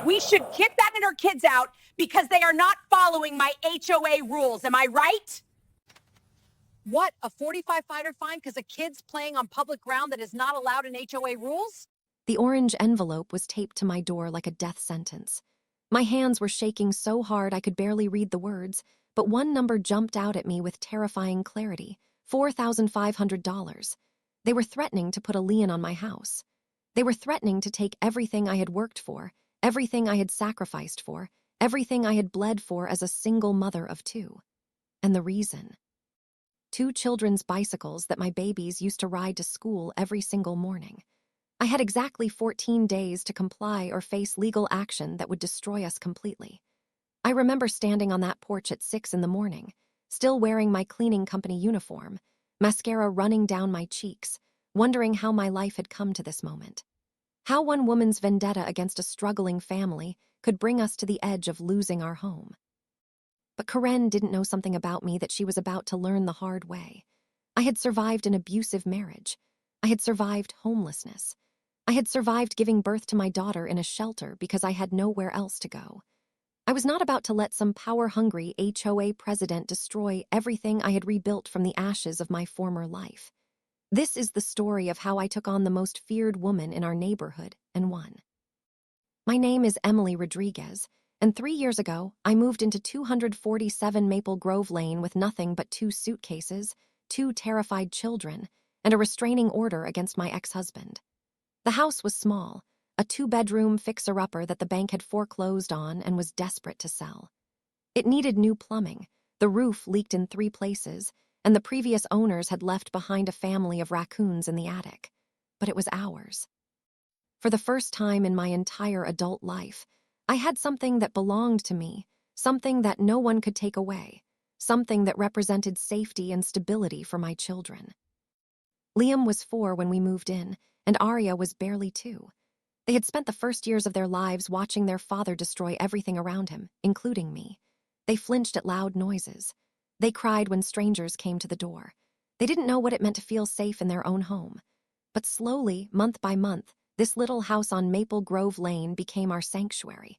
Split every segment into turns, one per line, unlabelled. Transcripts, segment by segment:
We should kick that and her kids out because they are not following my HOA rules. Am I right? What, a 45 fighter fine because a kid's playing on public ground that is not allowed in HOA rules?
The orange envelope was taped to my door like a death sentence. My hands were shaking so hard I could barely read the words, but one number jumped out at me with terrifying clarity: $4,500. They were threatening to put a lien on my house. They were threatening to take everything I had worked for, everything I had sacrificed for, everything I had bled for as a single mother of two. And the reason? 2 children's bicycles that my babies used to ride to school every single morning. I had exactly 14 days to comply or face legal action that would destroy us completely. I remember standing on that porch at 6 in the morning, still wearing my cleaning company uniform, mascara running down my cheeks, wondering how my life had come to this moment. How one woman's vendetta against a struggling family could bring us to the edge of losing our home. But Karen didn't know something about me that she was about to learn the hard way. I had survived an abusive marriage. I had survived homelessness. I had survived giving birth to my daughter in a shelter because I had nowhere else to go. I was not about to let some power-hungry HOA president destroy everything I had rebuilt from the ashes of my former life. This is the story of how I took on the most feared woman in our neighborhood and won. My name is Emily Rodriguez, and 3 years ago, I moved into 247 Maple Grove Lane with nothing but 2 suitcases, 2 terrified children, and a restraining order against my ex-husband. The house was small, a 2-bedroom fixer-upper that the bank had foreclosed on and was desperate to sell. It needed new plumbing, the roof leaked in 3 places, and the previous owners had left behind a family of raccoons in the attic. But it was ours. For the first time in my entire adult life, I had something that belonged to me, something that no one could take away, something that represented safety and stability for my children. Liam was 4 when we moved in, and Arya was barely 2. They had spent the first years of their lives watching their father destroy everything around him, including me. They flinched at loud noises. They cried when strangers came to the door. They didn't know what it meant to feel safe in their own home. But slowly, month by month, this little house on Maple Grove Lane became our sanctuary.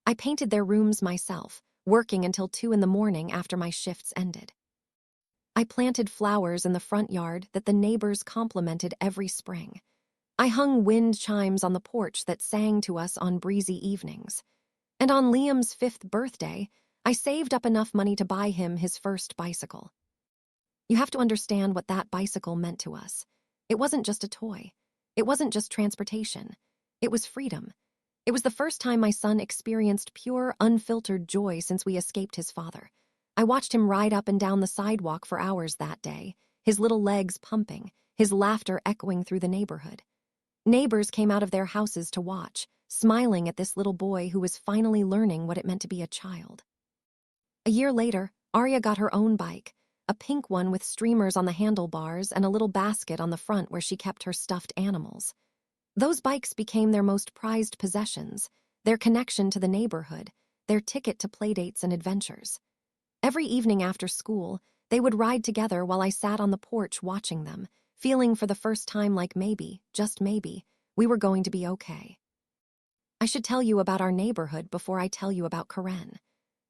I painted their rooms myself, working until 2 in the morning after my shifts ended. I planted flowers in the front yard that the neighbors complimented every spring. I hung wind chimes on the porch that sang to us on breezy evenings. And on Liam's 5th birthday, I saved up enough money to buy him his first bicycle. You have to understand what that bicycle meant to us. It wasn't just a toy. It wasn't just transportation. It was freedom. It was the first time my son experienced pure, unfiltered joy since we escaped his father. I watched him ride up and down the sidewalk for hours that day, his little legs pumping, his laughter echoing through the neighborhood. Neighbors came out of their houses to watch, smiling at this little boy who was finally learning what it meant to be a child. A year later, Arya got her own bike, a pink one with streamers on the handlebars and a little basket on the front where she kept her stuffed animals. Those bikes became their most prized possessions, their connection to the neighborhood, their ticket to playdates and adventures. Every evening after school, they would ride together while I sat on the porch watching them, feeling for the first time like maybe, just maybe, we were going to be okay. I should tell you about our neighborhood before I tell you about Karen.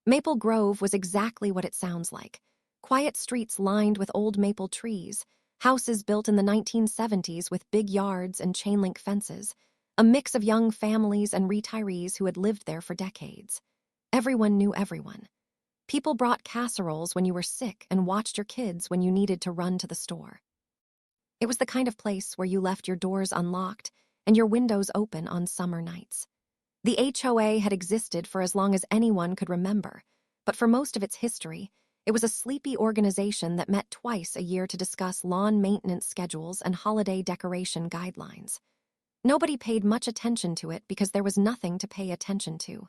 Maple Grove was exactly what it sounds like. Quiet streets lined with old maple trees, houses built in the 1970s with big yards and chain-link fences, a mix of young families and retirees who had lived there for decades. Everyone knew everyone. People brought casseroles when you were sick and watched your kids when you needed to run to the store. It was the kind of place where you left your doors unlocked and your windows open on summer nights. The HOA had existed for as long as anyone could remember, but for most of its history, it was a sleepy organization that met twice a year to discuss lawn maintenance schedules and holiday decoration guidelines. Nobody paid much attention to it because there was nothing to pay attention to.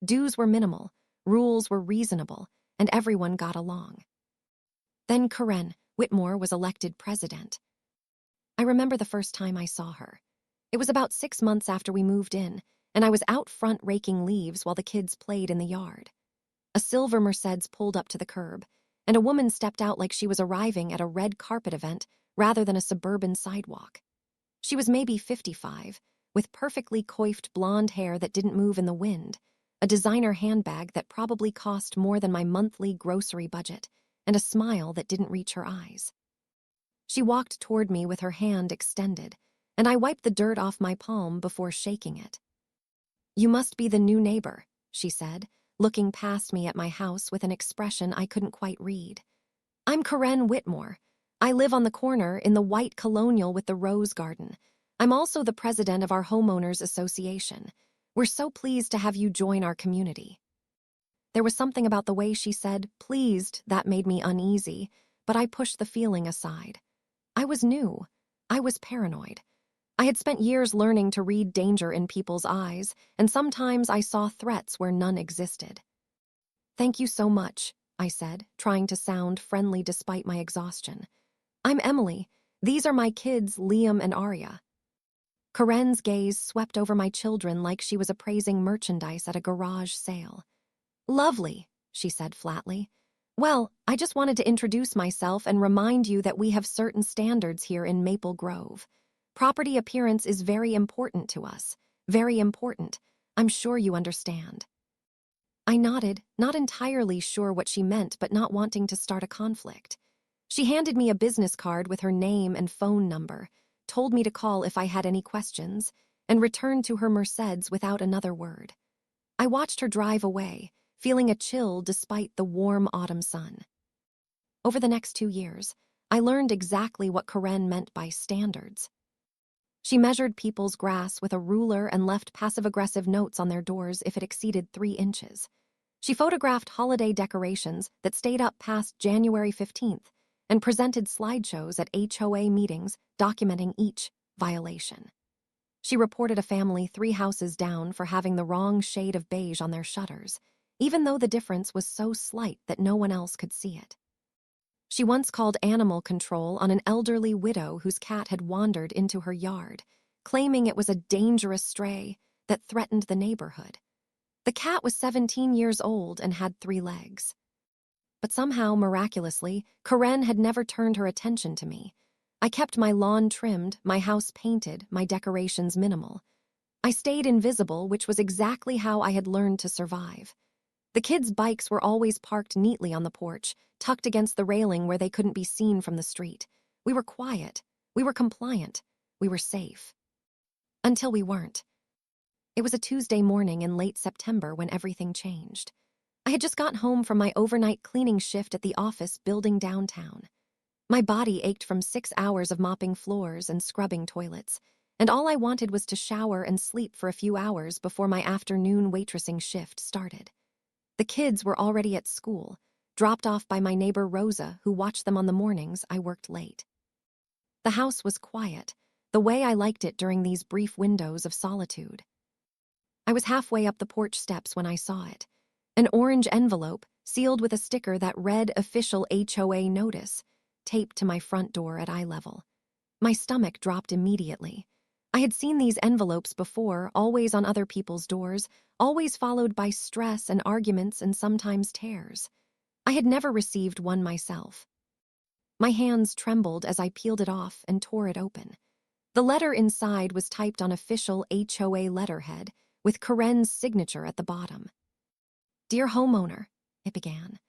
Dues were minimal, rules were reasonable, and everyone got along. Then Karen Whitmore was elected president. I remember the first time I saw her. It was about 6 months after we moved in, and I was out front raking leaves while the kids played in the yard. A silver Mercedes pulled up to the curb, and a woman stepped out like she was arriving at a red carpet event rather than a suburban sidewalk. She was maybe 55, with perfectly coiffed blonde hair that didn't move in the wind, a designer handbag that probably cost more than my monthly grocery budget, and a smile that didn't reach her eyes. She walked toward me with her hand extended, and I wiped the dirt off my palm before shaking it. "You must be the new neighbor," she said, looking past me at my house with an expression I couldn't quite read. "I'm Karen Whitmore. I live on the corner in the white colonial with the rose garden. I'm also the president of our homeowners association. We're so pleased to have you join our community." There was something about the way she said "pleased" that made me uneasy, but I pushed the feeling aside. I was new. I was paranoid. I had spent years learning to read danger in people's eyes, and sometimes I saw threats where none existed. "Thank you so much," I said, trying to sound friendly despite my exhaustion. "I'm Emily. These are my kids, Liam and Arya." Karen's gaze swept over my children like she was appraising merchandise at a garage sale. "Lovely," she said flatly. "Well, I just wanted to introduce myself and remind you that we have certain standards here in Maple Grove. Property appearance is very important to us. Very important. I'm sure you understand." I nodded, not entirely sure what she meant but not wanting to start a conflict. She handed me a business card with her name and phone number, told me to call if I had any questions, and returned to her Mercedes without another word. I watched her drive away, feeling a chill despite the warm autumn sun. Over the next 2 years, I learned exactly what Karen meant by standards. She measured people's grass with a ruler and left passive-aggressive notes on their doors if it exceeded 3 inches. She photographed holiday decorations that stayed up past January 15th and presented slideshows at HOA meetings documenting each violation. She reported a family 3 houses down for having the wrong shade of beige on their shutters, even though the difference was so slight that no one else could see it. She once called animal control on an elderly widow whose cat had wandered into her yard, claiming it was a dangerous stray that threatened the neighborhood. The cat was 17 years old and had 3 legs. But somehow, miraculously, Karen had never turned her attention to me. I kept my lawn trimmed, my house painted, my decorations minimal. I stayed invisible, which was exactly how I had learned to survive. The kids' bikes were always parked neatly on the porch, tucked against the railing where they couldn't be seen from the street. We were quiet. We were compliant. We were safe. Until we weren't. It was a Tuesday morning in late September when everything changed. I had just gotten home from my overnight cleaning shift at the office building downtown. My body ached from 6 hours of mopping floors and scrubbing toilets, and all I wanted was to shower and sleep for a few hours before my afternoon waitressing shift started. The kids were already at school, dropped off by my neighbor Rosa, who watched them on the mornings I worked late. The house was quiet, the way I liked it during these brief windows of solitude. I was halfway up the porch steps when I saw it. An orange envelope, sealed with a sticker that read official HOA notice, taped to my front door at eye level. My stomach dropped immediately. I had seen these envelopes before, always on other people's doors, always followed by stress and arguments and sometimes tears. I had never received one myself. My hands trembled as I peeled it off and tore it open. The letter inside was typed on official HOA letterhead, with Karen's signature at the bottom. "Dear homeowner," it began.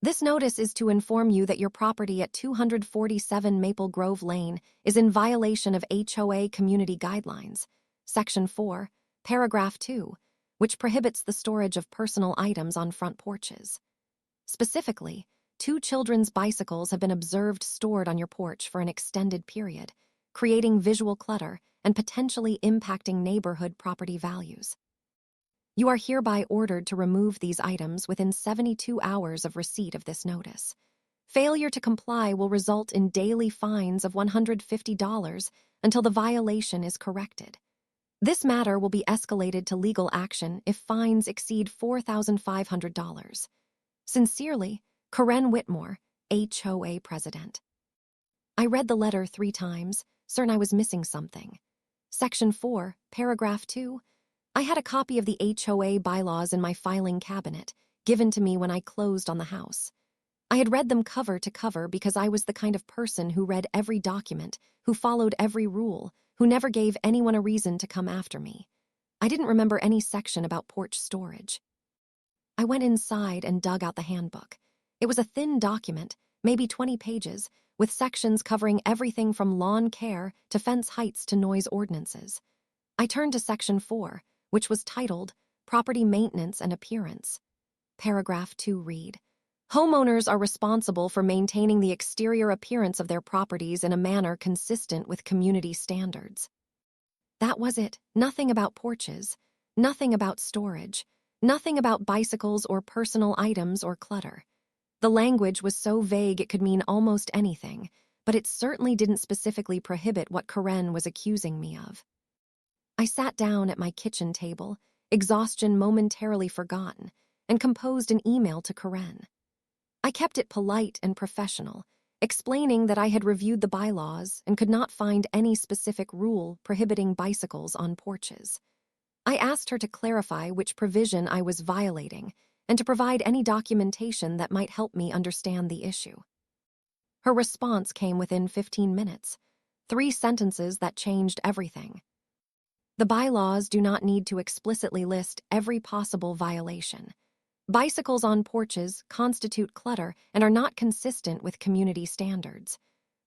"This notice is to inform you that your property at 247 Maple Grove Lane is in violation of HOA community guidelines, Section 4, Paragraph 2, which prohibits the storage of personal items on front porches. Specifically, 2 children's bicycles have been observed stored on your porch for an extended period, creating visual clutter and potentially impacting neighborhood property values. You are hereby ordered to remove these items within 72 hours of receipt of this notice. Failure to comply will result in daily fines of $150 until the violation is corrected. This matter will be escalated to legal action if fines exceed $4,500. Sincerely, Karen Whitmore, HOA President." I read the letter 3 times, certain I was missing something. Section 4, Paragraph 2. I had a copy of the HOA bylaws in my filing cabinet, given to me when I closed on the house. I had read them cover to cover because I was the kind of person who read every document, who followed every rule, who never gave anyone a reason to come after me. I didn't remember any section about porch storage. I went inside and dug out the handbook. It was a thin document, maybe 20 pages, with sections covering everything from lawn care to fence heights to noise ordinances. I turned to Section 4, which was titled Property Maintenance and Appearance. Paragraph 2 read, "Homeowners are responsible for maintaining the exterior appearance of their properties in a manner consistent with community standards." That was it. Nothing about porches, nothing about storage, nothing about bicycles or personal items or clutter. The language was so vague it could mean almost anything, but it certainly didn't specifically prohibit what Karen was accusing me of. I sat down at my kitchen table, exhaustion momentarily forgotten, and composed an email to Karen. I kept it polite and professional, explaining that I had reviewed the bylaws and could not find any specific rule prohibiting bicycles on porches. I asked her to clarify which provision I was violating and to provide any documentation that might help me understand the issue. Her response came within 15 minutes, 3 sentences that changed everything. The bylaws do not need to explicitly list every possible violation. Bicycles on porches constitute clutter and are not consistent with community standards.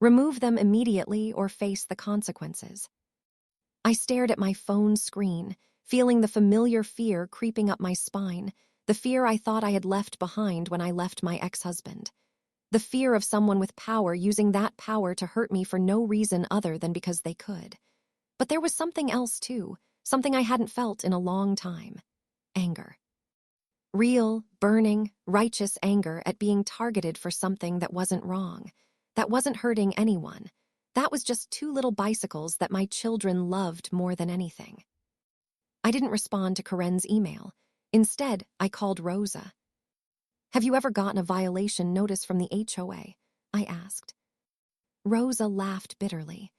Remove them immediately or face the consequences. I stared at my phone screen, feeling the familiar fear creeping up my spine, the fear I thought I had left behind when I left my ex-husband. The fear of someone with power using that power to hurt me for no reason other than because they could. But there was something else too, something I hadn't felt in a long time. Anger. Real, burning, righteous anger at being targeted for something that wasn't wrong, that wasn't hurting anyone. That was just 2 little bicycles that my children loved more than anything. I didn't respond to Karen's email. Instead, I called Rosa. "Have you ever gotten a violation notice from the HOA?" I asked. Rosa laughed bitterly.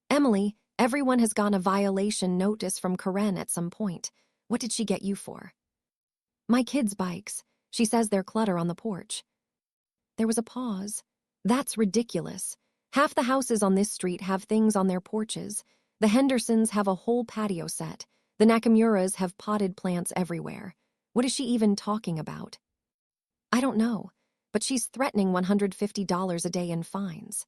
"Emily, everyone has gotten a violation notice from Karen at some point. What did she get you for?" "My kids' bikes. She says they're clutter on the porch." There was a pause. "That's ridiculous. Half the houses on this street have things on their porches. The Hendersons have a whole patio set. The Nakamuras have potted plants everywhere. What is she even talking about?" "I don't know, but she's threatening $150 a day in fines."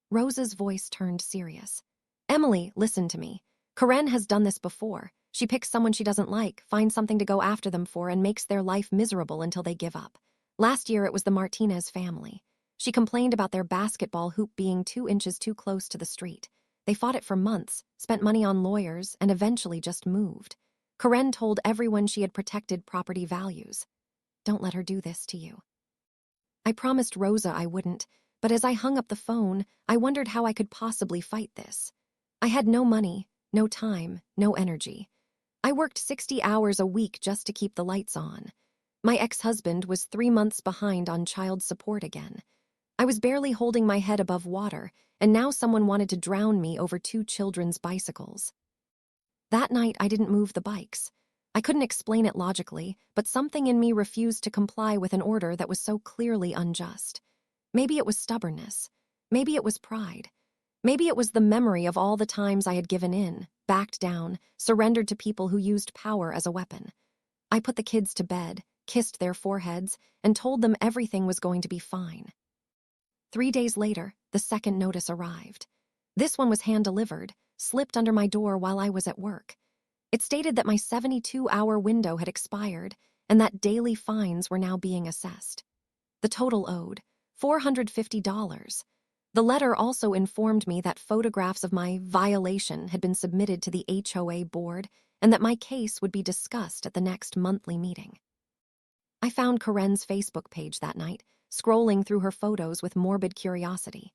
Rosa's voice turned serious. "Emily, listen to me. Karen has done this before. She picks someone she doesn't like, finds something to go after them for, and makes their life miserable until they give up. Last year it was the Martinez family. She complained about their basketball hoop being 2 inches too close to the street. They fought it for months, spent money on lawyers, and eventually just moved. Karen told everyone she had protected property values. Don't let her do this to you." I promised Rosa I wouldn't, but as I hung up the phone, I wondered how I could possibly fight this. I had no money, no time, no energy. I worked 60 hours a week just to keep the lights on. My ex-husband was 3 months behind on child support again. I was barely holding my head above water, and now someone wanted to drown me over 2 children's bicycles. That night, I didn't move the bikes. I couldn't explain it logically, but something in me refused to comply with an order that was so clearly unjust. Maybe it was stubbornness. Maybe it was pride. Maybe it was the memory of all the times I had given in, backed down, surrendered to people who used power as a weapon. I put the kids to bed, kissed their foreheads, and told them everything was going to be fine. 3 days later, the second notice arrived. This one was hand-delivered, slipped under my door while I was at work. It stated that my 72-hour window had expired and that daily fines were now being assessed. The total owed, $450. The letter also informed me that photographs of my violation had been submitted to the HOA board and that my case would be discussed at the next monthly meeting. I found Karen's Facebook page that night, scrolling through her photos with morbid curiosity.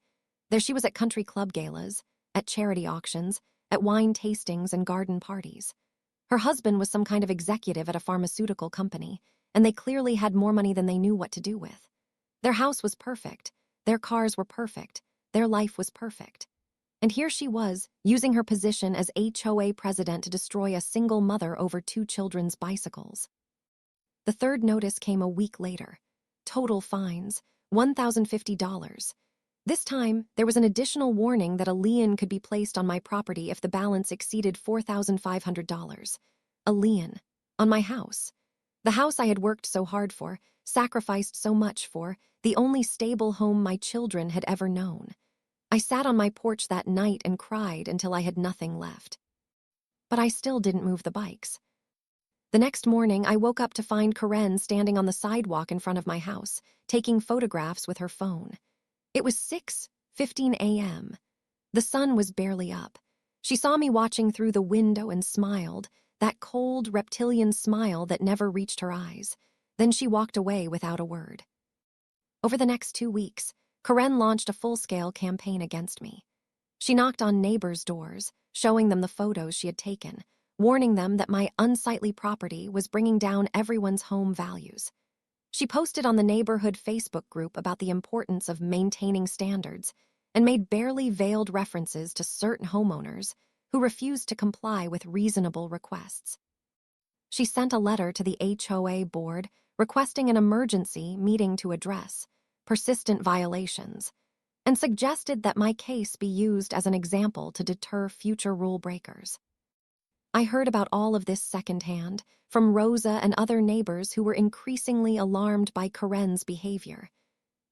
There she was at country club galas, at charity auctions, at wine tastings and garden parties. Her husband was some kind of executive at a pharmaceutical company, and they clearly had more money than they knew what to do with. Their house was perfect, their cars were perfect, their life was perfect. And here she was, using her position as HOA president to destroy a single mother over 2 children's bicycles. The third notice came a week later. Total fines, $1,050. This time, there was an additional warning that a lien could be placed on my property if the balance exceeded $4,500. A lien. On my house. The house I had worked so hard for, sacrificed so much for, the only stable home my children had ever known. I sat on my porch that night and cried until I had nothing left. But I still didn't move the bikes. The next morning, I woke up to find Karen standing on the sidewalk in front of my house, taking photographs with her phone. It was 6:15 a.m. The sun was barely up. She saw me watching through the window and smiled, that cold, reptilian smile that never reached her eyes. Then she walked away without a word. Over the next 2 weeks, Karen launched a full-scale campaign against me. She knocked on neighbors' doors, showing them the photos she had taken, warning them that my unsightly property was bringing down everyone's home values. She posted on the neighborhood Facebook group about the importance of maintaining standards and made barely veiled references to certain homeowners who refused to comply with reasonable requests. She sent a letter to the HOA board requesting an emergency meeting to address persistent violations and suggested that my case be used as an example to deter future rule breakers. I heard about all of this secondhand from Rosa and other neighbors who were increasingly alarmed by Karen's behavior.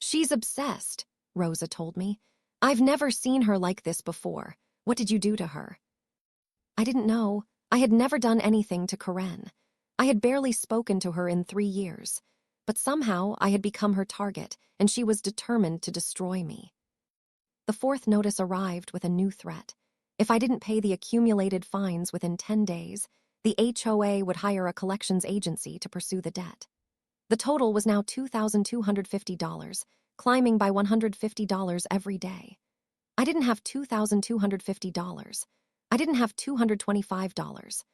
"She's obsessed," Rosa told me. "I've never seen her like this before. What did you do to her?" I didn't know. I had never done anything to Karen. I had barely spoken to her in 3 years. But somehow I had become her target, and she was determined to destroy me. The fourth notice arrived with a new threat. If I didn't pay the accumulated fines within 10 days, the HOA would hire a collections agency to pursue the debt. The total was now $2,250, climbing by $150 every day. I didn't have $2,250. I didn't have $225.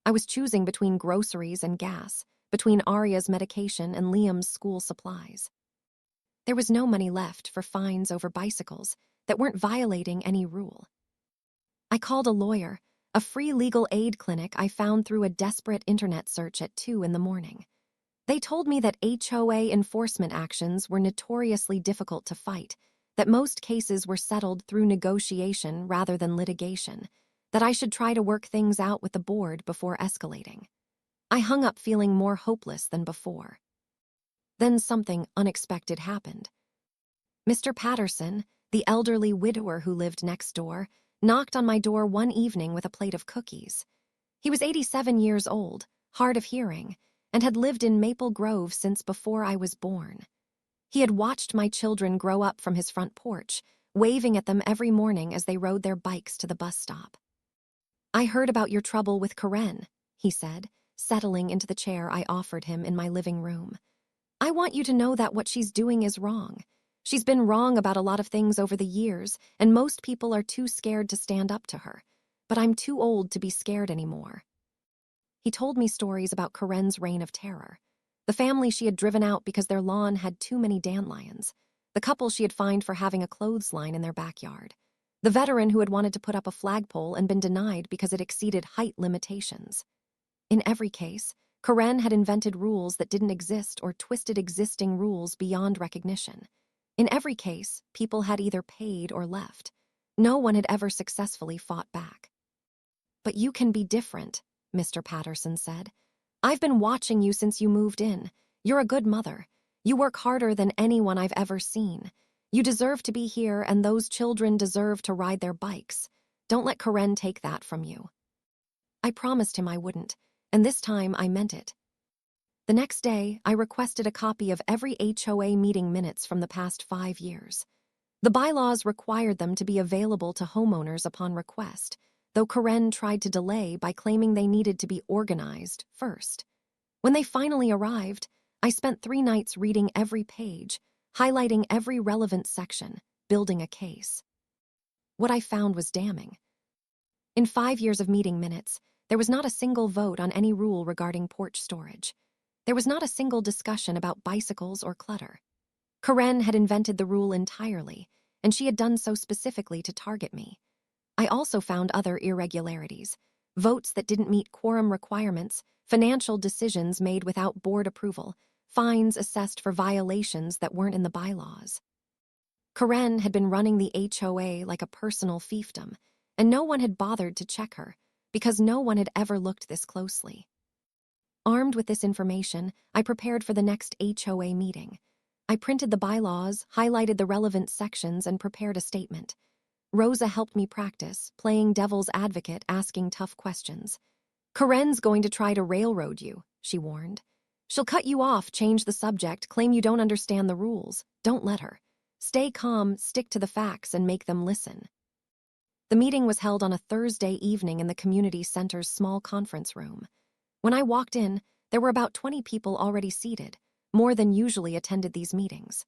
I was choosing between groceries and gas, between Arya's medication and Liam's school supplies. There was no money left for fines over bicycles that weren't violating any rule. I called a lawyer, a free legal aid clinic I found through a desperate internet search at 2 in the morning. They told me that HOA enforcement actions were notoriously difficult to fight, that most cases were settled through negotiation rather than litigation, that I should try to work things out with the board before escalating. I hung up feeling more hopeless than before. Then something unexpected happened. Mr. Patterson, the elderly widower who lived next door, knocked on my door one evening with a plate of cookies. He was 87 years old, hard of hearing, and had lived in Maple Grove since before I was born. He had watched my children grow up from his front porch, waving at them every morning as they rode their bikes to the bus stop. "I heard about your trouble with Karen," he said, settling into the chair I offered him in my living room. "I want you to know that what she's doing is wrong. She's been wrong about a lot of things over the years, and most people are too scared to stand up to her. But I'm too old to be scared anymore." He told me stories about Karen's reign of terror. The family she had driven out because their lawn had too many dandelions. The couple she had fined for having a clothesline in their backyard. The veteran who had wanted to put up a flagpole and been denied because it exceeded height limitations. In every case, Karen had invented rules that didn't exist or twisted existing rules beyond recognition. In every case, people had either paid or left. No one had ever successfully fought back. "But you can be different," Mr. Patterson said. "I've been watching you since you moved in. You're a good mother. You work harder than anyone I've ever seen. You deserve to be here, and those children deserve to ride their bikes. Don't let Karen take that from you." I promised him I wouldn't, and this time I meant it. The next day, I requested a copy of every HOA meeting minutes from the past 5 years. The bylaws required them to be available to homeowners upon request, though Karen tried to delay by claiming they needed to be organized first. When they finally arrived, I spent 3 nights reading every page, highlighting every relevant section, building a case. What I found was damning. In 5 years of meeting minutes, there was not a single vote on any rule regarding porch storage. There was not a single discussion about bicycles or clutter. Karen had invented the rule entirely, and she had done so specifically to target me. I also found other irregularities: votes that didn't meet quorum requirements, financial decisions made without board approval, fines assessed for violations that weren't in the bylaws. Karen had been running the HOA like a personal fiefdom, and no one had bothered to check her because no one had ever looked this closely. Armed with this information, I prepared for the next HOA meeting. I printed the bylaws, highlighted the relevant sections, and prepared a statement. Rosa helped me practice, playing devil's advocate, asking tough questions. Karen's going to try to railroad you, she warned. She'll cut you off, change the subject, claim you don't understand the rules. Don't let her. Stay calm, stick to the facts, and make them listen. The meeting was held on a Thursday evening in the community center's small conference room. When I walked in, there were about 20 people already seated, more than usually attended these meetings.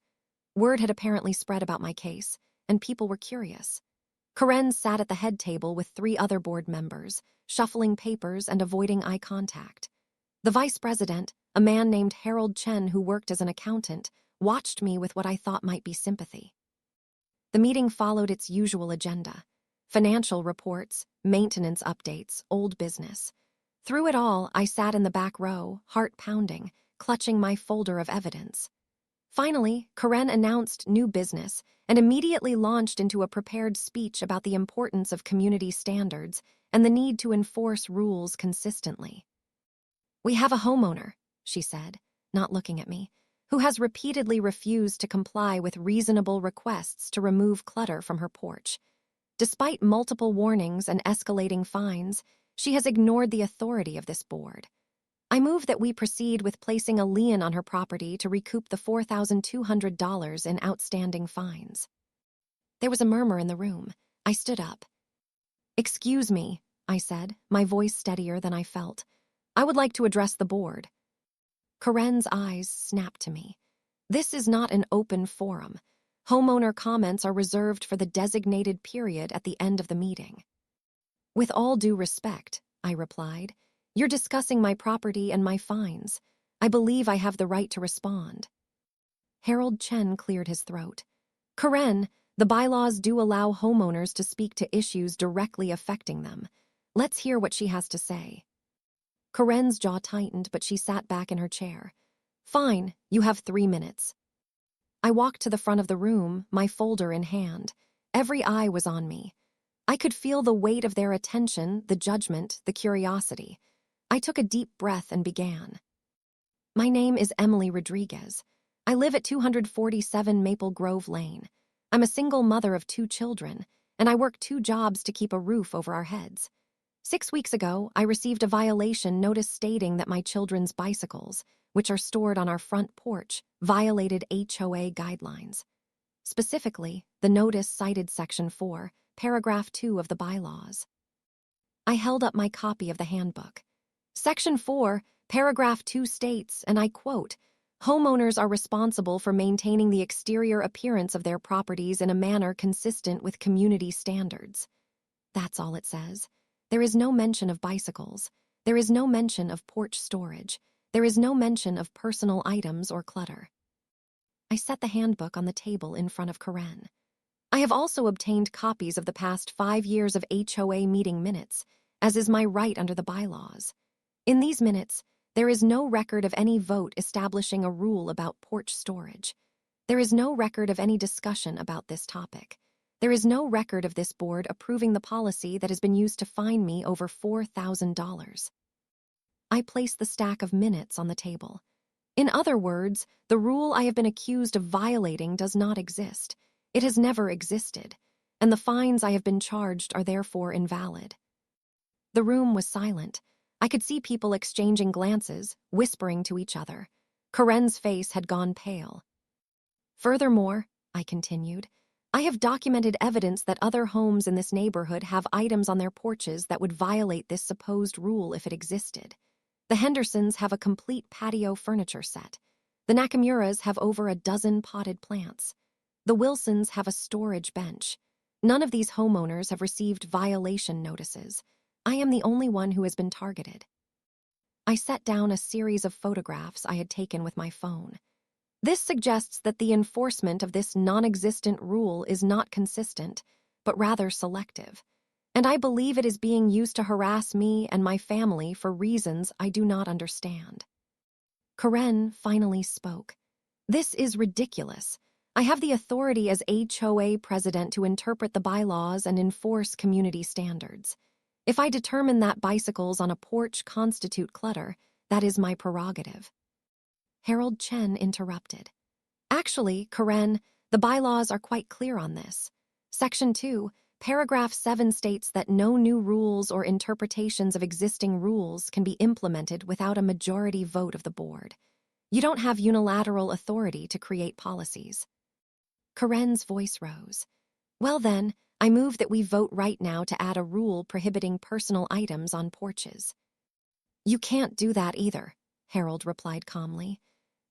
Word had apparently spread about my case, and people were curious. Karen sat at the head table with 3 other board members, shuffling papers and avoiding eye contact. The vice president, a man named Harold Chen who worked as an accountant, watched me with what I thought might be sympathy. The meeting followed its usual agenda: financial reports, maintenance updates, old business. Through it all, I sat in the back row, heart pounding, clutching my folder of evidence. Finally, Karen announced new business and immediately launched into a prepared speech about the importance of community standards and the need to enforce rules consistently. "We have a homeowner," she said, not looking at me, "who has repeatedly refused to comply with reasonable requests to remove clutter from her porch. Despite multiple warnings and escalating fines, she has ignored the authority of this board. I move that we proceed with placing a lien on her property to recoup the $4,200 in outstanding fines." There was a murmur in the room. I stood up. "Excuse me," I said, my voice steadier than I felt. "I would like to address the board." Karen's eyes snapped to me. "This is not an open forum. Homeowner comments are reserved for the designated period at the end of the meeting." "With all due respect," I replied, "you're discussing my property and my fines. I believe I have the right to respond." Harold Chen cleared his throat. "Karen, the bylaws do allow homeowners to speak to issues directly affecting them. Let's hear what she has to say." Karen's jaw tightened, but she sat back in her chair. "Fine, you have 3 minutes." I walked to the front of the room, my folder in hand. Every eye was on me. I could feel the weight of their attention, the judgment, the curiosity. I took a deep breath and began. "My name is Emily Rodriguez. I live at 247 Maple Grove Lane. I'm a single mother of 2 children, and I work 2 jobs to keep a roof over our heads. 6 weeks ago, I received a violation notice stating that my children's bicycles, which are stored on our front porch, violated HOA guidelines. Specifically, the notice cited Section 4, Paragraph 2 of the bylaws." I held up my copy of the handbook. "Section 4, Paragraph 2 states, and I quote, 'Homeowners are responsible for maintaining the exterior appearance of their properties in a manner consistent with community standards.' That's all it says. There is no mention of bicycles. There is no mention of porch storage. There is no mention of personal items or clutter." I set the handbook on the table in front of Karen. "I have also obtained copies of the past 5 years of HOA meeting minutes, as is my right under the bylaws. In these minutes, there is no record of any vote establishing a rule about porch storage. There is no record of any discussion about this topic. There is no record of this board approving the policy that has been used to fine me over $4,000. I placed the stack of minutes on the table. "In other words, the rule I have been accused of violating does not exist. It has never existed, and the fines I have been charged are therefore invalid." The room was silent. I could see people exchanging glances, whispering to each other. Karen's face had gone pale. "Furthermore," I continued, "I have documented evidence that other homes in this neighborhood have items on their porches that would violate this supposed rule if it existed. The Hendersons have a complete patio furniture set. The Nakamuras have over a dozen potted plants. The Wilsons have a storage bench. None of these homeowners have received violation notices. I am the only one who has been targeted." I set down a series of photographs I had taken with my phone. "This suggests that the enforcement of this non-existent rule is not consistent, but rather selective. And I believe it is being used to harass me and my family for reasons I do not understand." Karen finally spoke. "This is ridiculous. I have the authority as HOA president to interpret the bylaws and enforce community standards. If I determine that bicycles on a porch constitute clutter, that is my prerogative. Harold Chen interrupted. Actually, Karen, the bylaws are quite clear on this. Section 2, paragraph 7 states that no new rules or interpretations of existing rules can be implemented without a majority vote of the board. You don't have unilateral authority to create policies. Karen's voice rose. Well then, I move that we vote right now to add a rule prohibiting personal items on porches. You can't do that either, Harold replied calmly.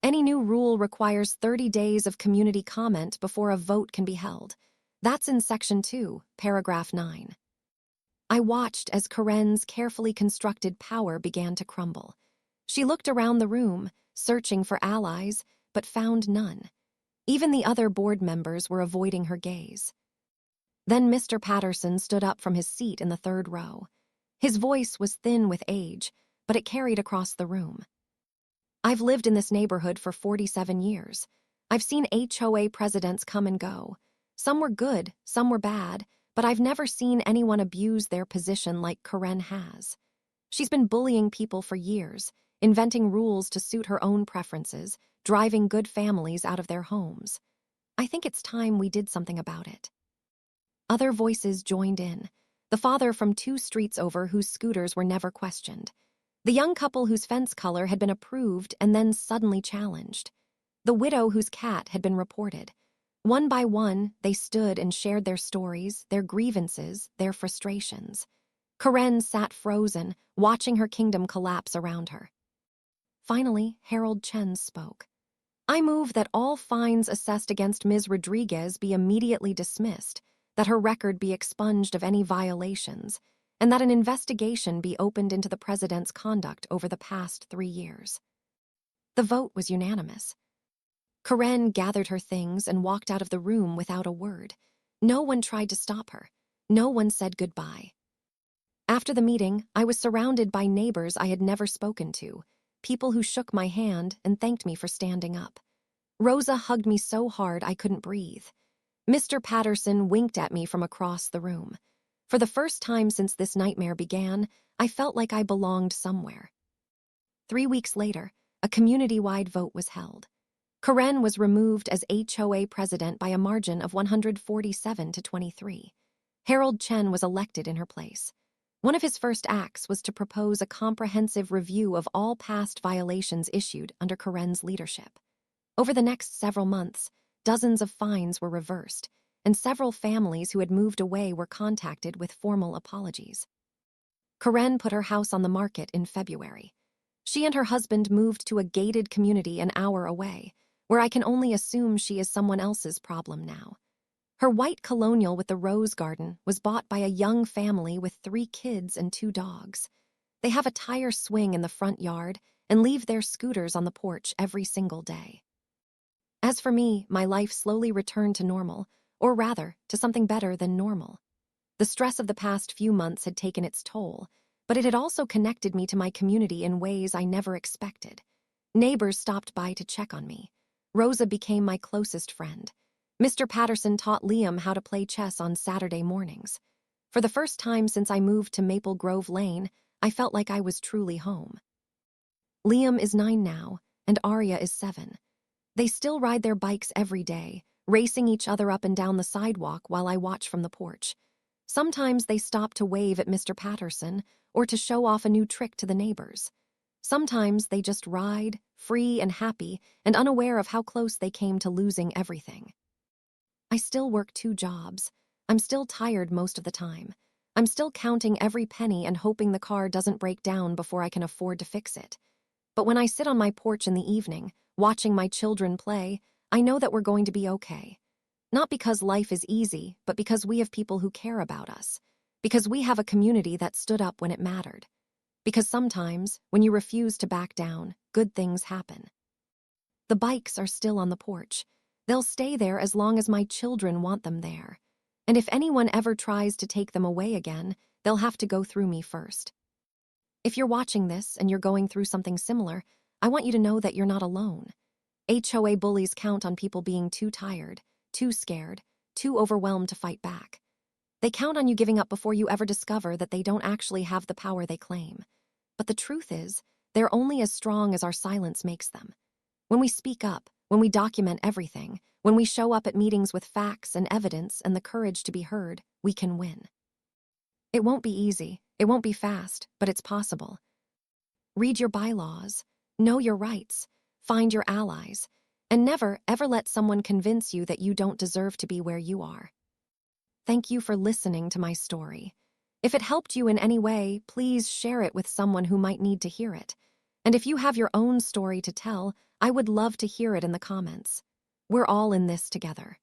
Any new rule requires 30 days of community comment before a vote can be held. That's in Section 2, paragraph 9. I watched as Karen's carefully constructed power began to crumble. She looked around the room, searching for allies, but found none. Even the other board members were avoiding her gaze. Then Mr. Patterson stood up from his seat in the third row. His voice was thin with age, but it carried across the room. I've lived in this neighborhood for 47 years. I've seen HOA presidents come and go. Some were good, some were bad, but I've never seen anyone abuse their position like Karen has. She's been bullying people for years, inventing rules to suit her own preferences, driving good families out of their homes. I think it's time we did something about it. Other voices joined in. The father from 2 streets over whose scooters were never questioned. The young couple whose fence color had been approved and then suddenly challenged. The widow whose cat had been reported. One by one, they stood and shared their stories, their grievances, their frustrations. Karen sat frozen, watching her kingdom collapse around her. Finally, Harold Chen spoke. I move that all fines assessed against Ms. Rodriguez be immediately dismissed, that her record be expunged of any violations, and that an investigation be opened into the president's conduct over the past 3 years. The vote was unanimous. Karen gathered her things and walked out of the room without a word. No one tried to stop her. No one said goodbye. After the meeting, I was surrounded by neighbors I had never spoken to, people who shook my hand and thanked me for standing up. Rosa hugged me so hard I couldn't breathe. Mr. Patterson winked at me from across the room. For the first time since this nightmare began, I felt like I belonged somewhere. 3 weeks later, a community-wide vote was held. Karen was removed as HOA president by a margin of 147 to 23. Harold Chen was elected in her place. One of his first acts was to propose a comprehensive review of all past violations issued under Karen's leadership. Over the next several months, dozens of fines were reversed, and several families who had moved away were contacted with formal apologies. Karen put her house on the market in February. She and her husband moved to a gated community an hour away, where I can only assume she is someone else's problem now. Her white colonial with the rose garden was bought by a young family with 3 kids and 2 dogs. They have a tire swing in the front yard and leave their scooters on the porch every single day. As for me, my life slowly returned to normal, or rather, to something better than normal. The stress of the past few months had taken its toll, but it had also connected me to my community in ways I never expected. Neighbors stopped by to check on me. Rosa became my closest friend. Mr. Patterson taught Liam how to play chess on Saturday mornings. For the first time since I moved to Maple Grove Lane, I felt like I was truly home. Liam is 9 now, and Arya is 7. They still ride their bikes every day, racing each other up and down the sidewalk while I watch from the porch. Sometimes they stop to wave at Mr. Patterson or to show off a new trick to the neighbors. Sometimes they just ride, free and happy, and unaware of how close they came to losing everything. I still work 2 jobs. I'm still tired most of the time. I'm still counting every penny and hoping the car doesn't break down before I can afford to fix it. But when I sit on my porch in the evening, watching my children play, I know that we're going to be okay. Not because life is easy, but because we have people who care about us. Because we have a community that stood up when it mattered. Because sometimes, when you refuse to back down, good things happen. The bikes are still on the porch. They'll stay there as long as my children want them there. And if anyone ever tries to take them away again, they'll have to go through me first. If you're watching this and you're going through something similar, I want you to know that you're not alone. HOA bullies count on people being too tired, too scared, too overwhelmed to fight back. They count on you giving up before you ever discover that they don't actually have the power they claim. But the truth is, they're only as strong as our silence makes them. When we speak up, when we document everything, when we show up at meetings with facts and evidence and the courage to be heard, we can win. It won't be easy, it won't be fast, but it's possible. Read your bylaws, know your rights, find your allies, and never, ever let someone convince you that you don't deserve to be where you are. Thank you for listening to my story. If it helped you in any way, please share it with someone who might need to hear it. And if you have your own story to tell, I would love to hear it in the comments. We're all in this together.